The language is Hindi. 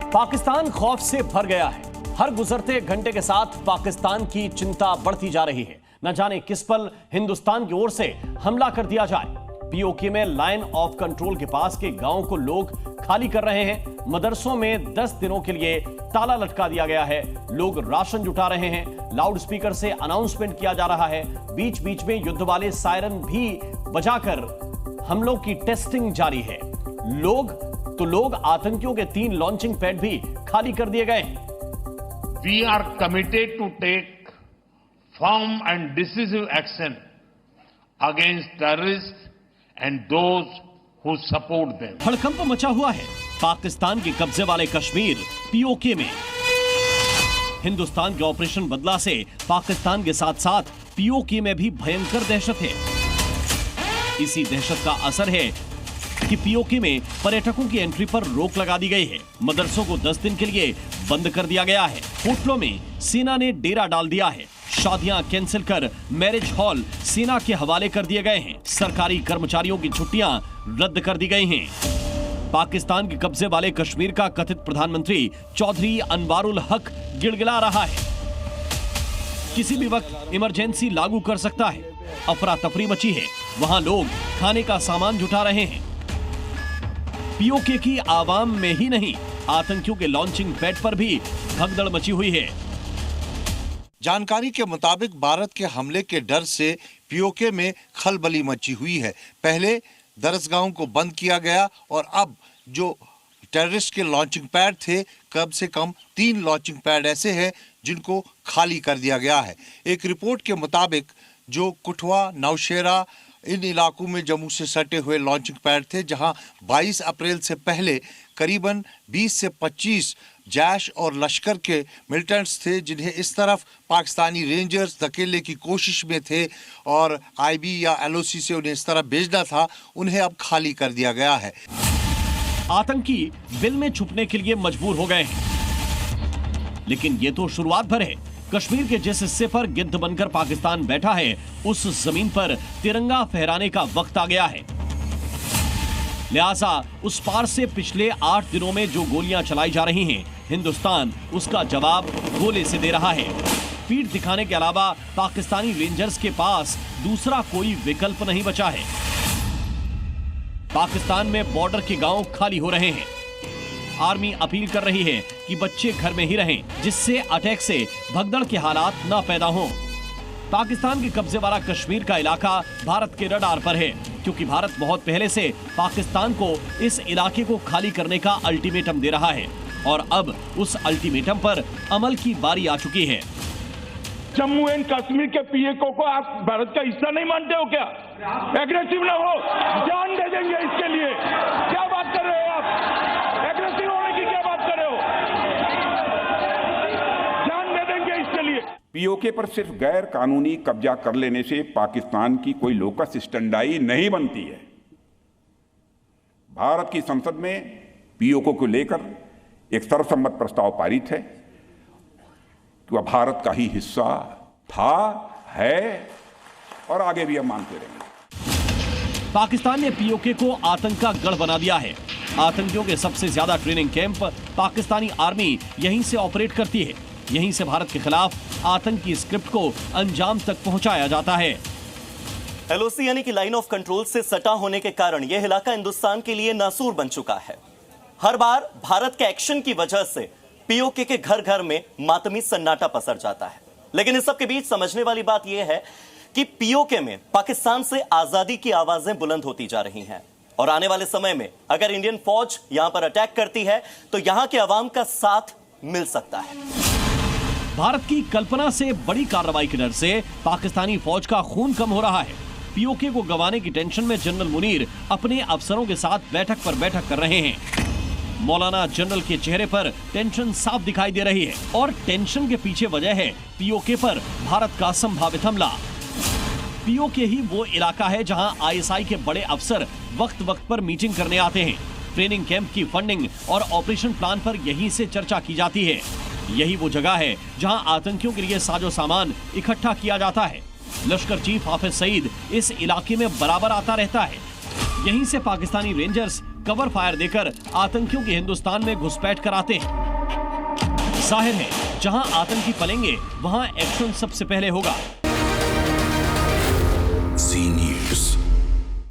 पाकिस्तान खौफ से भर गया है। हर गुजरते घंटे के साथ पाकिस्तान की चिंता बढ़ती जा रही है। न जाने किस पल हिंदुस्तान की ओर से हमला कर दिया जाए। पीओके में लाइन ऑफ कंट्रोल के पास के गांव को लोग खाली कर रहे हैं। मदरसों में 10 दिनों के लिए ताला लटका दिया गया है। लोग राशन जुटा रहे हैं। लाउड स्पीकर से अनाउंसमेंट किया जा रहा है। बीच बीच में युद्ध वाले सायरन भी बजाकर हमलों की टेस्टिंग जारी है। लोग आतंकियों के 3 लॉन्चिंग पैड भी खाली कर दिए गए हैं। We are committed to take firm and decisive action against terrorists and those who support them. हड़कंप मचा हुआ है पाकिस्तान के कब्जे वाले कश्मीर पीओके में। हिंदुस्तान के ऑपरेशन बदला से पाकिस्तान के साथ साथ पीओके में भी भयंकर दहशत है। इसी दहशत का असर है कि पीओके में पर्यटकों की एंट्री पर रोक लगा दी गई है। मदरसों को 10 दिन के लिए बंद कर दिया गया है। होटलों में सेना ने डेरा डाल दिया है। शादियां कैंसिल कर मैरिज हॉल सेना के हवाले कर दिए गए हैं। सरकारी कर्मचारियों की छुट्टियां रद्द कर दी गई हैं। पाकिस्तान के कब्जे वाले कश्मीर का कथित प्रधानमंत्री चौधरी अनवारुल हक गिड़गिड़ा रहा है। किसी भी वक्त इमरजेंसी लागू कर सकता है। अफरा तफरी मची है। वहां लोग खाने का सामान जुटा रहे हैं। पीओके की आवाम में ही नहीं, आतंकियों के लॉन्चिंग पैड पर भी भगदड़ मची हुई है। जानकारी के मुताबिक भारत के हमले के डर से पीओके में खलबली मची हुई है। पहले दरसगाहों को बंद किया गया और अब जो टेररिस्ट के लॉन्चिंग पैड थे, कम से कम 3 लॉन्चिंग पैड ऐसे हैं जिनको खाली कर दिया गया है। एक रिपोर्ट के मुताबिक जो कुठवा, नौशेरा, इन इलाकों में जम्मू से सटे हुए लॉन्चिंग पैड थे, जहां 22 अप्रैल से पहले करीबन 20 से 25 जैश और लश्कर के मिलिटेंट्स थे, जिन्हें इस तरफ पाकिस्तानी रेंजर्स धकेलने की कोशिश में थे और आईबी या एलओसी से उन्हें इस तरफ भेजना था। उन्हें अब खाली कर दिया गया है। आतंकी बिल में छुपने के लिए मजबूर हो गए हैं, लेकिन ये तो शुरुआत भर है। कश्मीर के जिस हिस्से पर गिद्ध बनकर पाकिस्तान बैठा है, उस जमीन पर तिरंगा फहराने का वक्त आ गया है। लिहाजा उस पार से पिछले 8 दिनों में जो गोलियां चलाई जा रही हैं, हिंदुस्तान उसका जवाब गोले से दे रहा है। पीठ दिखाने के अलावा पाकिस्तानी रेंजर्स के पास दूसरा कोई विकल्प नहीं बचा है। पाकिस्तान में बॉर्डर के गांव खाली हो रहे हैं। आर्मी अपील कर रही है कि बच्चे घर में ही रहें, जिससे अटैक से भगदड़ के हालात न पैदा हों। पाकिस्तान के कब्जे वाला कश्मीर का इलाका भारत के रडार पर है, क्योंकि भारत बहुत पहले से पाकिस्तान को इस इलाके को खाली करने का अल्टीमेटम दे रहा है और अब उस अल्टीमेटम पर अमल की बारी आ चुकी है। जम्मू एंड कश्मीर के पीओके को आप भारत का हिस्सा नहीं मानते हो क्या? एग्रेसिव ना हो, जान दे देंगे इसके लिए। क्या बात कर रहे हो आप? एग्रेसिव होने की क्या बात कर रहे हो? जान दे देंगे इसके लिए। पीओके पर सिर्फ गैर कानूनी कब्जा कर लेने से पाकिस्तान की कोई लोकस स्टैंडाई नहीं बनती है। भारत की संसद में पीओके को लेकर एक सर्वसम्मत प्रस्ताव पारित है कि वह भारत का ही हिस्सा था, है और आगे भी हम मानते रहेंगे। पाकिस्तान ने पीओके को आतंक का गढ़ बना दिया है। आतंकियों के सबसे ज्यादा ट्रेनिंग कैंप पाकिस्तानी आर्मी यहीं से ऑपरेट करती है। यहीं से भारत के खिलाफ आतंकी स्क्रिप्ट को अंजाम तक पहुंचाया जाता है। एलओसी यानी कि लाइन ऑफ कंट्रोल से सटा होने के कारण यह इलाका हिंदुस्तान के लिए नासूर बन चुका है। हर बार भारत के एक्शन की वजह से पीओके के घर घर में मातमी सन्नाटा पसर जाता है। लेकिन इस सब के बीच समझने वाली बात यह है कि पीओके में पाकिस्तान से आजादी की आवाजें बुलंद होती जा रही हैं और आने वाले समय में अगर इंडियन फौज यहां पर अटैक करती है तो यहां के अवाम का साथ मिल सकता है। भारत की कल्पना से बड़ी कार्रवाई के डर से पाकिस्तानी फौज का खून कम हो रहा है। पीओके को गंवाने की टेंशन में जनरल मुनीर अपने अफसरों के साथ बैठक पर बैठक कर रहे हैं। मौलाना जनरल के चेहरे पर टेंशन साफ दिखाई दे रही है और टेंशन के पीछे वजह है पीओके पर भारत का संभावित हमला। पीओके ही वो इलाका है जहां आईएसआई के बड़े अफसर वक्त वक्त पर मीटिंग करने आते हैं। ट्रेनिंग कैंप की फंडिंग और ऑपरेशन प्लान पर यहीं से चर्चा की जाती है। यही वो जगह है जहां आतंकियों के लिए साजो सामान इकट्ठा किया जाता है। लश्कर चीफ हाफिज सईद इस इलाके में बराबर आता रहता है। यहीं से पाकिस्तानी रेंजर्स कवर फायर देकर आतंकियों की हिंदुस्तान में घुसपैठ कराते हैं। जाहिर है, जहां आतंकी पलेंगे वहां एक्शन सबसे पहले होगा।